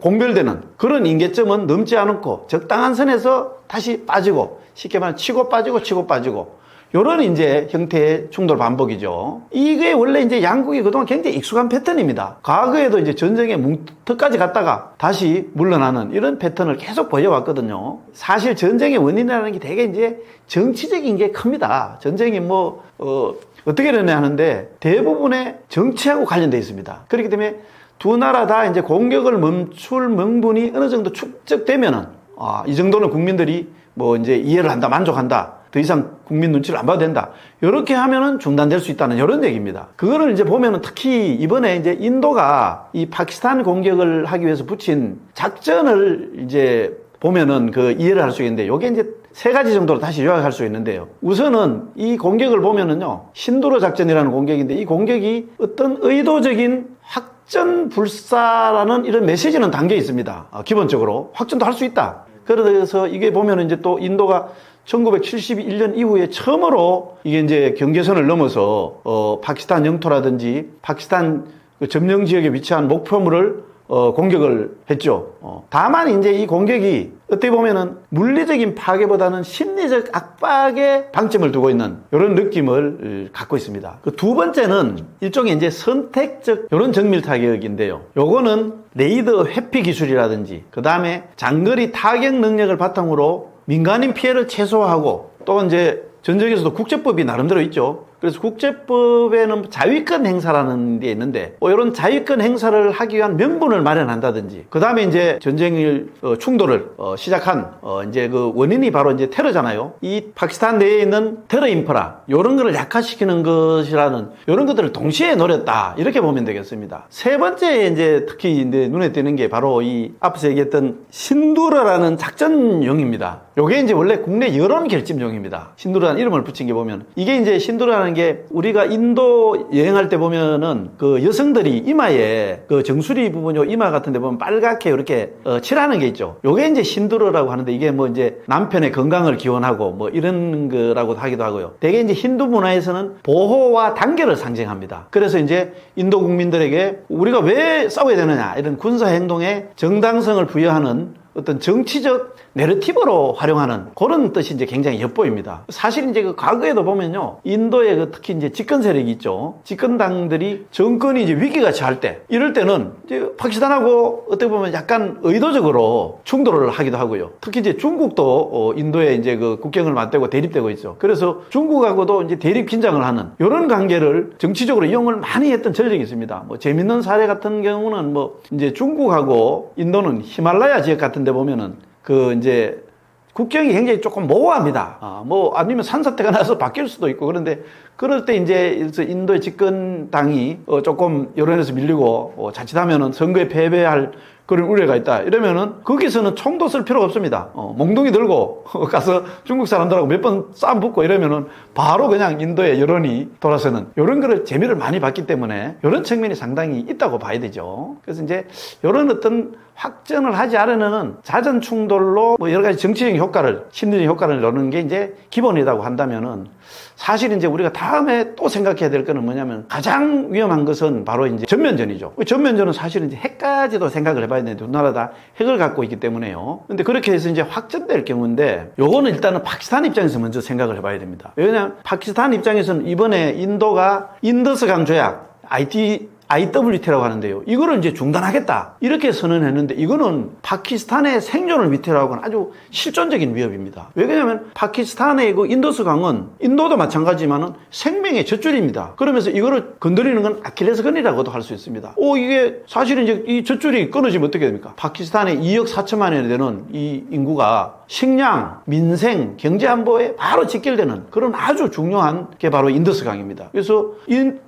공별되는 그런 임계점은 넘지 않고 적당한 선에서 다시 빠지고 쉽게 말하면 치고 빠지고 요런 이제 형태의 충돌 반복이죠. 이게 원래 이제 양국이 그동안 굉장히 익숙한 패턴입니다. 과거에도 이제 전쟁의 뭉터까지 갔다가 다시 물러나는 이런 패턴을 계속 보여왔거든요. 사실 전쟁의 원인이라는 게 되게 이제 정치적인 게 큽니다. 전쟁이 어떻게 일어나야 하는데 대부분의 정치하고 관련되어 있습니다. 그렇기 때문에 두 나라 다 이제 공격을 멈출 명분이 어느 정도 축적되면은, 이 정도는 국민들이 이제 이해를 한다, 만족한다. 더 이상 국민 눈치를 안 봐도 된다. 이렇게 하면은 중단될 수 있다는 이런 얘기입니다. 그거를 이제 보면은 특히 이번에 이제 인도가 이 파키스탄 공격을 하기 위해서 붙인 작전을 이제 보면은 이해를 할 수 있는데 요게 이제 3가지 정도로 다시 요약할 수 있는데요. 우선은 이 공격을 보면은요, 신두르 작전이라는 공격인데 이 공격이 어떤 의도적인 확전 불사라는 이런 메시지는 담겨 있습니다. 기본적으로 확전도 할 수 있다. 그래서 이게 보면은 이제 또 인도가 1971년 이후에 처음으로 이게 이제 경계선을 넘어서 파키스탄 영토라든지 파키스탄 점령 지역에 위치한 목표물을 공격을 했죠. 다만 이제 이 공격이 어떻게 보면은 물리적인 파괴보다는 심리적 압박에 방점을 두고 있는 이런 느낌을 갖고 있습니다. 그 2번째는 일종의 이제 선택적 이런 정밀 타격인데요. 요거는 레이더 회피 기술이라든지 그 다음에 장거리 타격 능력을 바탕으로 민간인 피해를 최소화하고 또 이제 전쟁에서도 국제법이 나름대로 있죠. 그래서 국제법에는 자위권 행사라는 게 있는데 이런 자위권 행사를 하기 위한 명분을 마련한다든지 그 다음에 이제 전쟁 충돌을 시작한 이제 그 원인이 바로 이제 테러잖아요. 이 파키스탄 내에 있는 테러 인프라 이런 거를 약화시키는 것이라는 이런 것들을 동시에 노렸다 이렇게 보면 되겠습니다. 3번째 이제 특히 이제 눈에 띄는 게 바로 이 앞서 얘기했던 신두르라는 작전용입니다. 요게 이제 원래 국내 여론 결집용입니다. 신두르라는 이름을 붙인 게 보면 이게 이제 신두르라는 게 우리가 인도 여행할 때 보면은 그 여성들이 이마에 그 정수리 부분 요 이마 같은 데 보면 빨갛게 이렇게 칠하는 게 있죠. 요게 이제 신두르라고 하는데 이게 이제 남편의 건강을 기원하고 이런 거라고 하기도 하고요. 대개 이제 힌두 문화에서는 보호와 단결을 상징합니다. 그래서 이제 인도 국민들에게 우리가 왜 싸워야 되느냐 이런 군사 행동에 정당성을 부여하는 어떤 정치적 내러티브로 활용하는 그런 뜻이 이제 굉장히 엿보입니다. 사실 이제 그 과거에도 보면요, 인도의 특히 이제 집권 세력이 있죠. 집권당들이 정권이 이제 위기가 처할 때, 이럴 때는 이제 파키스탄하고 어떻게 보면 약간 의도적으로 충돌을 하기도 하고요. 특히 이제 중국도 인도에 이제 그 국경을 맞대고 대립되고 있죠. 그래서 중국하고도 이제 대립 긴장을 하는 이런 관계를 정치적으로 이용을 많이 했던 전력이 있습니다. 재밌는 사례 같은 경우는 이제 중국하고 인도는 히말라야 지역 같은 데 보면은 이제 국경이 굉장히 조금 모호합니다. 아니면 산사태가 나서 바뀔 수도 있고 그런데 그럴 때 이제 인도의 집권당이 조금 여론에서 밀리고 자칫하면은 선거에 패배할 그런 우려가 있다. 이러면은 거기서는 총도 쓸 필요가 없습니다. 몽둥이 들고 가서 중국 사람들하고 몇 번 싸움 붙고 이러면은 바로 그냥 인도의 여론이 돌아서는 이런 거를 재미를 많이 봤기 때문에 이런 측면이 상당히 있다고 봐야 되죠. 그래서 이제 이런 어떤 확전을 하지 않으면은 자전 충돌로 여러 가지 정치적인 효과를, 심리적인 효과를 넣는 게 이제 기본이라고 한다면은 사실 이제 우리가 다음에 또 생각해야 될 거는 뭐냐면 가장 위험한 것은 바로 이제 전면전이죠. 전면전은 사실은 이제 핵까지도 생각을 해봐야 되는데 두 나라 다 핵을 갖고 있기 때문에요. 근데 그렇게 해서 이제 확전될 경우인데 요거는 일단은 파키스탄 입장에서 먼저 생각을 해봐야 됩니다. 왜냐하면 파키스탄 입장에서는 이번에 인도가 인더스강 조약 IWT라고 하는데요. 이거를 이제 중단하겠다. 이렇게 선언했는데 이거는 파키스탄의 생존을 위태로 하고는 아주 실존적인 위협입니다. 왜 그러냐면 파키스탄의 그 인더스 강은 인도도 마찬가지지만은 생명의 젖줄입니다. 그러면서 이거를 건드리는 건 아킬레스건이라고도 할 수 있습니다. 이게 사실은 이제 이 젖줄이 끊어지면 어떻게 됩니까? 파키스탄의 2억 4천만이 되는 이 인구가 식량, 민생, 경제 안보에 바로 직결되는 그런 아주 중요한 게 바로 인더스 강입니다. 그래서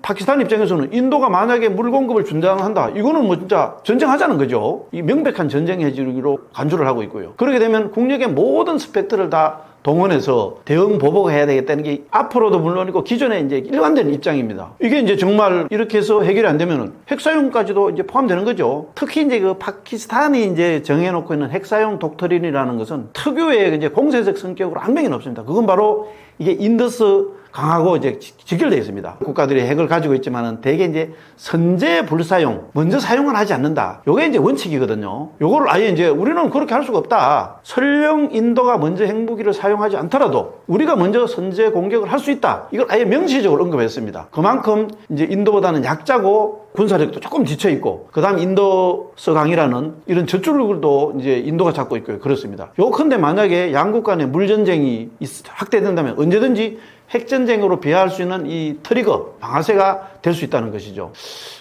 파키스탄 입장에서는 인도가 만약에 물 공급을 중단한다. 이거는 뭐 진짜 전쟁하자는 거죠. 이 명백한 전쟁 해지로 간주를 하고 있고요. 그렇게 되면 국력의 모든 스펙트를 다 동원해서 대응 보복해야 되겠다는 게 앞으로도 물론이고 기존에 이제 일관된 입장입니다. 이게 이제 정말 이렇게 해서 해결이 안 되면은 핵사용까지도 이제 포함되는 거죠. 특히 이제 그 파키스탄이 이제 정해놓고 있는 핵사용 독트린이라는 것은 특유의 이제 공세적 성격으로 한 명이 없습니다. 그건 바로 이게 인더스 강하고 이제 직결되어 있습니다. 국가들이 핵을 가지고 있지만은 대개 이제 선제 불사용, 먼저 사용은 하지 않는다. 요게 이제 원칙이거든요. 요거를 아예 이제 우리는 그렇게 할 수가 없다. 설령 인도가 먼저 핵무기를 사용하지 않더라도 우리가 먼저 선제 공격을 할 수 있다. 이걸 아예 명시적으로 언급했습니다. 그만큼 이제 인도보다는 약자고 군사력도 조금 지쳐 있고, 그 다음 인도서 강이라는 이런 젖줄도 이제 인도가 잡고 있고요. 그렇습니다. 요컨대 만약에 양국 간의 물전쟁이 확대된다면 언제든지 핵전쟁으로 비하할 수 있는 이 트리거, 방아쇠가 될 수 있다는 것이죠.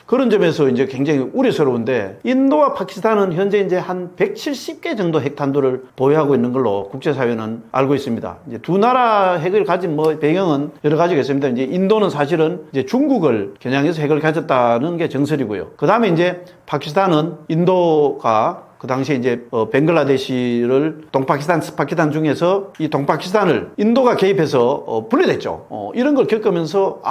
그런 점에서 이제 굉장히 우려스러운데, 인도와 파키스탄은 현재 이제 한 170개 정도 핵탄두를 보유하고 있는 걸로 국제사회는 알고 있습니다. 이제 두 나라 핵을 가진 뭐 배경은 여러 가지가 있습니다. 이제 인도는 사실은 이제 중국을 겨냥해서 핵을 가졌다는 게 정설이고요. 그 다음에 이제 파키스탄은 인도가 그 당시에 이제 벵글라데시를 동파키스탄, 스파키스탄 중에서 이 동파키스탄을 인도가 개입해서 분리됐죠. 이런 걸 겪으면서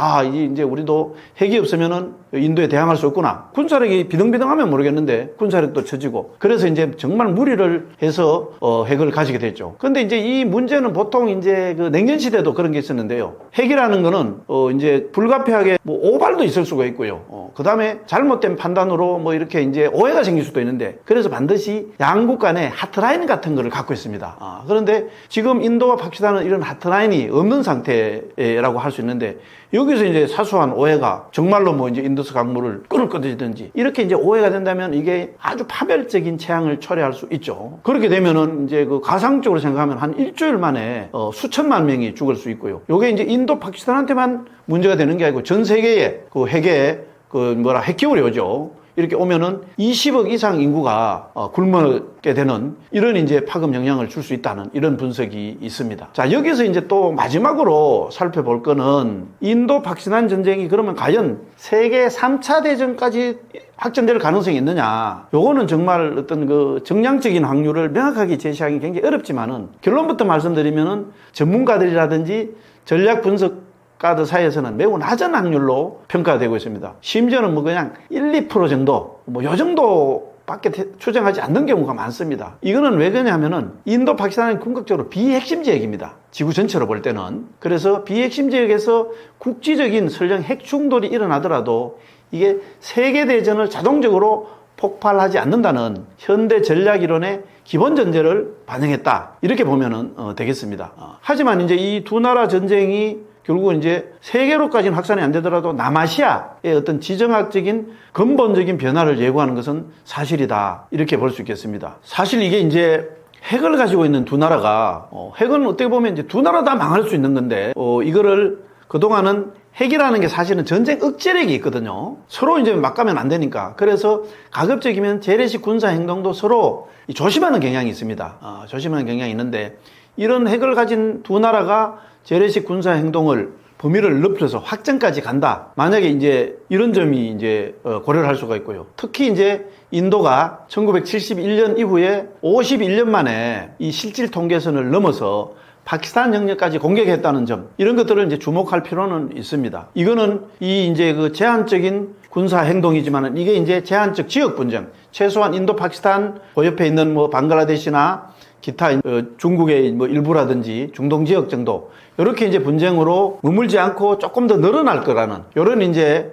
이제 우리도 핵이 없으면은 인도에 대항할 수 없구나. 군사력이 비등비등하면 모르겠는데 군사력도 처지고, 그래서 이제 정말 무리를 해서 핵을 가지게 됐죠. 그런데 이제 이 문제는 보통 이제 그 냉전 시대도 그런 게 있었는데요. 핵이라는 거는 이제 불가피하게 뭐 오발도 있을 수가 있고요. 그 다음에 잘못된 판단으로 뭐 이렇게 이제 오해가 생길 수도 있는데, 그래서 반드시 양국 간의 하트라인 같은 거를 갖고 있습니다. 그런데 지금 인도와 파키스탄은 이런 하트라인이 없는 상태라고 할 수 있는데, 여기서 이제 사소한 오해가 정말로 뭐 이제 인더스 강물을 끊든지 이렇게 이제 오해가 된다면 이게 아주 파멸적인 재앙을 초래할 수 있죠. 그렇게 되면은 이제 그 가상적으로 생각하면 한 일주일 만에 수천만 명이 죽을 수 있고요. 요게 이제 인도 파키스탄한테만 문제가 되는 게 아니고 전 세계에 그 핵에 핵기울이 오죠. 이렇게 오면은 20억 이상 인구가 굶게 되는 이런 이제 파급 영향을 줄 수 있다는 이런 분석이 있습니다. 자, 여기서 이제 또 마지막으로 살펴볼 거는 인도 파키스탄 전쟁이 그러면 과연 세계 3차 대전까지 확전될 가능성이 있느냐. 요거는 정말 어떤 그 정량적인 확률을 명확하게 제시하기 굉장히 어렵지만은, 결론부터 말씀드리면은 전문가들이라든지 전략 분석 가드 사이에서는 매우 낮은 확률로 평가되고 있습니다. 심지어는 뭐 그냥 1, 2% 정도, 요 정도밖에 추정하지 않는 경우가 많습니다. 이거는 왜 그러냐면은 인도 파키스탄은 궁극적으로 비핵심 지역입니다. 지구 전체로 볼 때는. 그래서 비핵심 지역에서 국지적인 설령 핵 충돌이 일어나더라도 이게 세계대전을 자동적으로 폭발하지 않는다는 현대 전략 이론의 기본 전제를 반영했다. 이렇게 보면은 되겠습니다. 하지만 이제 이 두 나라 전쟁이 결국은 이제 세계로까지는 확산이 안 되더라도 남아시아의 어떤 지정학적인 근본적인 변화를 예고하는 것은 사실이다. 이렇게 볼 수 있겠습니다. 사실 이게 이제 핵을 가지고 있는 두 나라가, 핵은 어떻게 보면 이제 두 나라 다 망할 수 있는 건데, 이거를 그동안은 핵이라는 게 사실은 전쟁 억제력이 있거든요. 서로 이제 막 가면 안 되니까. 그래서 가급적이면 재래식 군사 행동도 서로 조심하는 경향이 있습니다. 조심하는 경향이 있는데, 이런 핵을 가진 두 나라가 재래식 군사 행동을 범위를 넓혀서 확전까지 간다. 만약에 이제 이런 점이 이제 고려를 할 수가 있고요. 특히 이제 인도가 1971년 이후에 51년 만에 이 실질 통계선을 넘어서 파키스탄 영역까지 공격했다는 점, 이런 것들을 이제 주목할 필요는 있습니다. 이거는 이 이제 그 제한적인 군사 행동이지만은 이게 이제 제한적 지역 분쟁, 최소한 인도 파키스탄 그 옆에 있는 뭐 방글라데시나 기타 중국의 뭐 일부라든지 중동 지역 정도, 이렇게 이제 분쟁으로 머물지 않고 조금 더 늘어날 거라는 이런 이제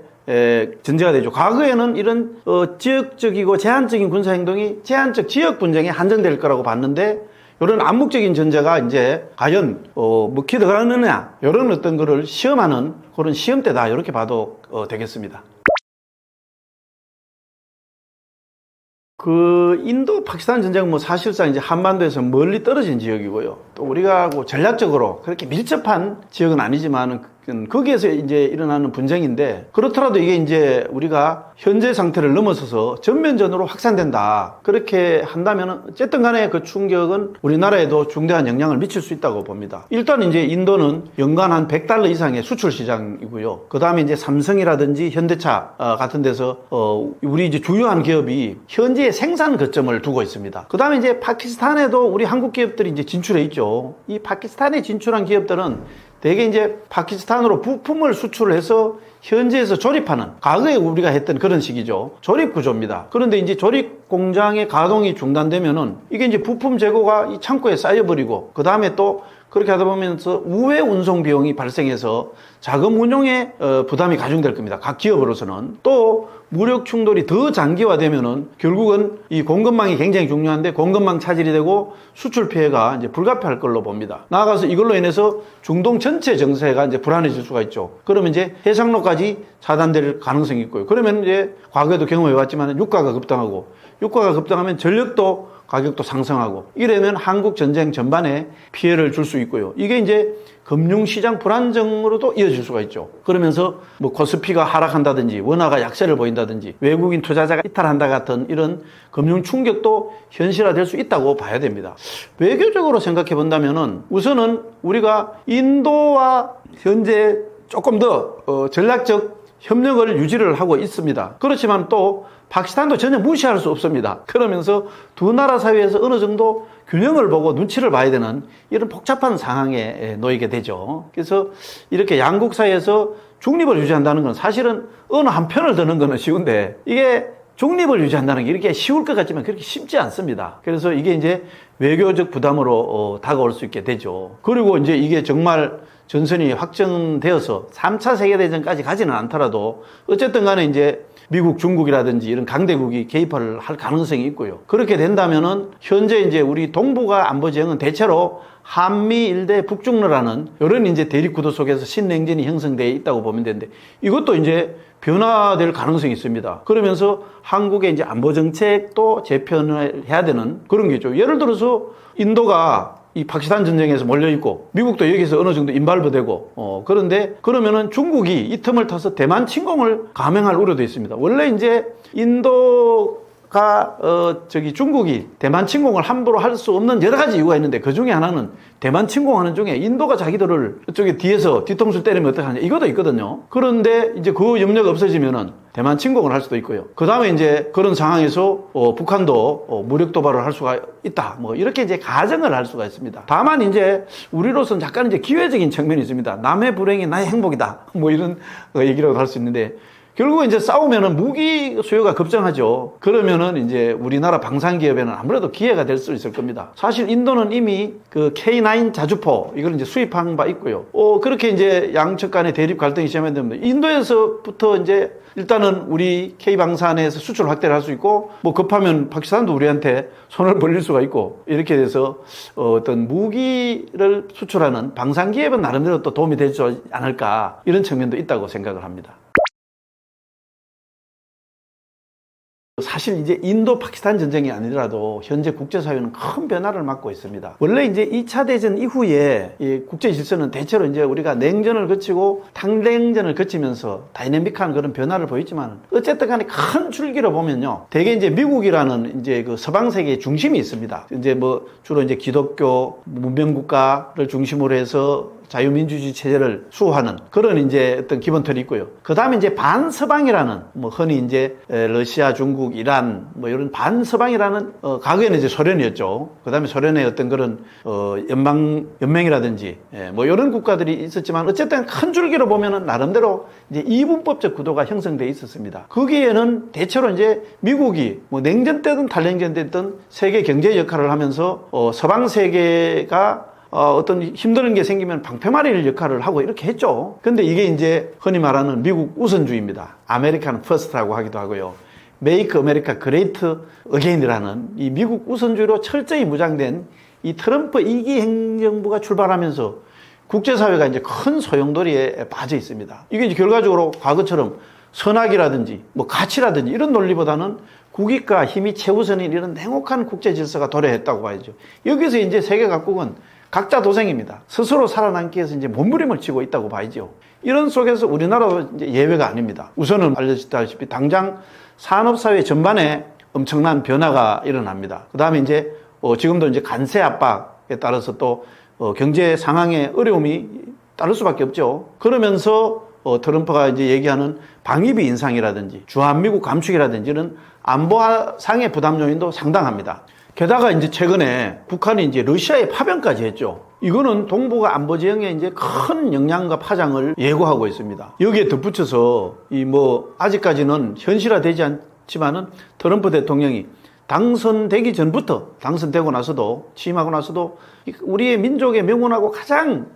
전제가 되죠. 과거에는 이런 지역적이고 제한적인 군사 행동이 제한적 지역 분쟁에 한정될 거라고 봤는데, 이런 암묵적인 전제가 이제 과연 먹히 들어가느냐, 이런 어떤 거를 시험하는 그런 시험대다, 이렇게 봐도 되겠습니다. 그 인도 파키스탄 전쟁은 뭐 사실상 이제 한반도에서 멀리 떨어진 지역이고요. 또 우리가 뭐 전략적으로 그렇게 밀접한 지역은 아니지만 거기에서 이제 일어나는 분쟁인데, 그렇더라도 이게 이제 우리가 현재 상태를 넘어서서 전면전으로 확산된다, 그렇게 한다면 어쨌든 간에 그 충격은 우리나라에도 중대한 영향을 미칠 수 있다고 봅니다. 일단 이제 인도는 연간 한 $100 이상의 수출 시장이고요. 그 다음에 이제 삼성이라든지 현대차 같은 데서 우리 이제 주요한 기업이 현지에 생산 거점을 두고 있습니다. 그 다음에 이제 파키스탄에도 우리 한국 기업들이 이제 진출해 있죠. 이 파키스탄에 진출한 기업들은 대개 이제 파키스탄으로 부품을 수출해서 현지에서 조립하는, 과거에 우리가 했던 그런 식이죠. 조립 구조입니다. 그런데 이제 조립 공장의 가동이 중단되면은 이게 이제 부품 재고가 이 창고에 쌓여버리고, 그 다음에 또 그렇게 하다 보면서 우회 운송 비용이 발생해서 자금 운용에 부담이 가중될 겁니다. 각 기업으로서는. 또 무력 충돌이 더 장기화되면은 결국은 이 공급망이 굉장히 중요한데 공급망 차질이 되고 수출 피해가 이제 불가피할 걸로 봅니다. 나아가서 이걸로 인해서 중동 전체 정세가 이제 불안해질 수가 있죠. 그러면 이제 해상로까지 차단될 가능성이 있고요. 그러면 이제 과거에도 경험해 왔지만 유가가 급등하고, 유가가 급등하면 전력도 가격도 상승하고, 이러면 한국 전쟁 전반에 피해를 줄 수 있고요. 이게 이제 금융시장 불안정으로도 이어질 수가 있죠. 그러면서 뭐 코스피가 하락한다든지 원화가 약세를 보인다든지 외국인 투자자가 이탈한다 같은 이런 금융 충격도 현실화될 수 있다고 봐야 됩니다. 외교적으로 생각해 본다면은 우선은 우리가 인도와 현재 조금 더 전략적 협력을 유지를 하고 있습니다. 그렇지만 또 파키스탄도 전혀 무시할 수 없습니다. 그러면서 두 나라 사이에서 어느 정도 균형을 보고 눈치를 봐야 되는 이런 복잡한 상황에 놓이게 되죠. 그래서 이렇게 양국 사이에서 중립을 유지한다는 건 사실은 어느 한 편을 드는 건 쉬운데, 이게 중립을 유지한다는 게 이렇게 쉬울 것 같지만 그렇게 쉽지 않습니다. 그래서 이게 이제 외교적 부담으로 다가올 수 있게 되죠. 그리고 이제 이게 정말 전선이 확정되어서 3차 세계대전까지 가지는 않더라도 어쨌든 간에 이제 미국, 중국이라든지 이런 강대국이 개입을 할 가능성이 있고요. 그렇게 된다면은 현재 이제 우리 동북아 안보 지형은 대체로 한미 일대 북중러라는 이런 이제 대립 구도 속에서 신냉전이 형성되어 있다고 보면 되는데, 이것도 이제 변화될 가능성이 있습니다. 그러면서 한국의 이제 안보 정책도 재편을 해야 되는 그런 게 있죠. 예를 들어서 인도가 이 파키스탄 전쟁에서 몰려있고 미국도 여기서 어느 정도 인발브되고 그런데 그러면은 중국이 이 틈을 타서 대만 침공을 감행할 우려도 있습니다. 원래 이제 인도가 중국이 대만 침공을 함부로 할 수 없는 여러 가지 이유가 있는데, 그 중에 하나는 대만 침공하는 중에 인도가 자기들을 저쪽에 뒤에서 뒤통수를 때리면 어떡하냐, 이것도 있거든요. 그런데 이제 그 염려가 없어지면은 대만 침공을 할 수도 있고요. 그 다음에 이제 그런 상황에서 북한도 무력 도발을 할 수가 있다, 뭐 이렇게 이제 가정을 할 수가 있습니다. 다만 이제 우리로서는 약간 이제 기회적인 측면이 있습니다. 남의 불행이 나의 행복이다, 뭐 이런 얘기라고 할 수 있는데, 결국 이제 싸우면은 무기 수요가 급증하죠. 그러면은 이제 우리나라 방산기업에는 아무래도 기회가 될 수 있을 겁니다. 사실 인도는 이미 그 K9 자주포 이걸 이제 수입한 바 있고요. 그렇게 이제 양측 간의 대립 갈등이 시작하면 됩니다. 인도에서부터 이제 일단은 우리 K방산에서 수출 확대를 할 수 있고, 뭐 급하면 파키스탄도 우리한테 손을 벌릴 수가 있고, 이렇게 돼서 어떤 무기를 수출하는 방산기업은 나름대로 또 도움이 되지 않을까, 이런 측면도 있다고 생각을 합니다. 사실 이제 인도 파키스탄 전쟁이 아니더라도 현재 국제사회는 큰 변화를 맞고 있습니다. 원래 이제 2차 대전 이후에 이 국제 질서는 대체로 이제 우리가 냉전을 거치고 tan냉전을 거치면서 다이내믹한 그런 변화를 보였지만, 어쨌든 간에 큰 줄기로 보면요, 대개 이제 미국이라는 이제 그 서방 세계의 중심이 있습니다. 이제 뭐 주로 이제 기독교 문명국가를 중심으로 해서 자유민주주의 체제를 수호하는 그런 이제 어떤 기본 틀이 있고요. 그 다음에 이제 반서방이라는, 뭐 흔히 이제 러시아, 중국, 이란 뭐 이런 반서방이라는 과거에는 이제 소련이었죠. 그 다음에 소련의 어떤 그런 연맹이라든지 뭐 이런 국가들이 있었지만, 어쨌든 큰 줄기로 보면은 나름대로 이제 이분법적 구도가 형성되어 있었습니다. 거기에는 대체로 이제 미국이 뭐 냉전 때든 탈냉전 때든 세계 경제 역할을 하면서 서방 세계가 어떤 힘드는 게 생기면 방패막이 역할을 하고 이렇게 했죠. 근데 이게 이제 흔히 말하는 미국 우선주의입니다. 아메리칸 퍼스트라고 하기도 하고요. 메이크 아메리카 그레이트 어게인이라는 이 미국 우선주의로 철저히 무장된 이 트럼프 2기 행정부가 출발하면서 국제사회가 이제 큰 소용돌이에 빠져 있습니다. 이게 이제 결과적으로 과거처럼 선악이라든지 뭐 가치라든지 이런 논리보다는 국익과 힘이 최우선인 이런 냉혹한 국제 질서가 도래했다고 봐야죠. 여기서 이제 세계 각국은 각자 도생입니다. 스스로 살아남기 위해서 이제 몸부림을 치고 있다고 봐야죠. 이런 속에서 우리나라도 이제 예외가 아닙니다. 우선은 알려졌다시피 당장 산업사회 전반에 엄청난 변화가 일어납니다. 그 다음에 이제 지금도 이제 관세 압박에 따라서 또 경제 상황에 어려움이 따를 수밖에 없죠. 그러면서 트럼프가 이제 얘기하는 방위비 인상이라든지 주한미국 감축이라든지 이런 안보상의 부담 요인도 상당합니다. 게다가 이제 최근에 북한이 이제 러시아에 파병까지 했죠. 이거는 동북아 안보 지형에 이제 큰 영향과 파장을 예고하고 있습니다. 여기에 덧붙여서 아직까지는 현실화되지 않지만은 트럼프 대통령이 당선되기 전부터 당선되고 나서도 취임하고 나서도 우리의 민족의 명운하고 가장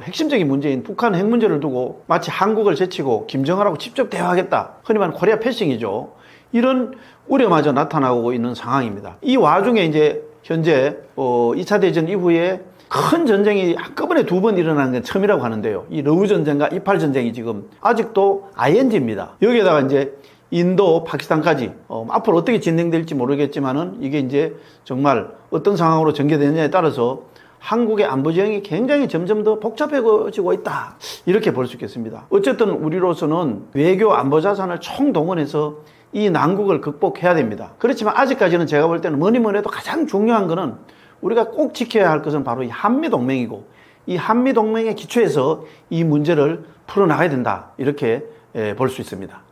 핵심적인 문제인 북한 핵 문제를 두고 마치 한국을 제치고 김정은하고 직접 대화하겠다. 흔히 말하는 코리아 패싱이죠. 이런 우려마저 나타나고 있는 상황입니다. 이 와중에 이제 현재 2차 대전 이후에 큰 전쟁이 한꺼번에 두 번 일어나는 건 처음이라고 하는데요. 이 러우 전쟁과 이팔 전쟁이 지금 아직도 ING입니다. 여기에다가 이제 인도, 파키스탄까지 앞으로 어떻게 진행될지 모르겠지만은 이게 이제 정말 어떤 상황으로 전개되느냐에 따라서 한국의 안보 지형이 굉장히 점점 더 복잡해지고 있다. 이렇게 볼 수 있겠습니다. 어쨌든 우리로서는 외교 안보 자산을 총동원해서 이 난국을 극복해야 됩니다. 그렇지만 아직까지는 제가 볼 때는 뭐니 해도 가장 중요한 거는 우리가 꼭 지켜야 할 것은 바로 이 한미동맹이고 이 한미동맹의 기초에서 이 문제를 풀어나가야 된다. 이렇게 볼 수 있습니다.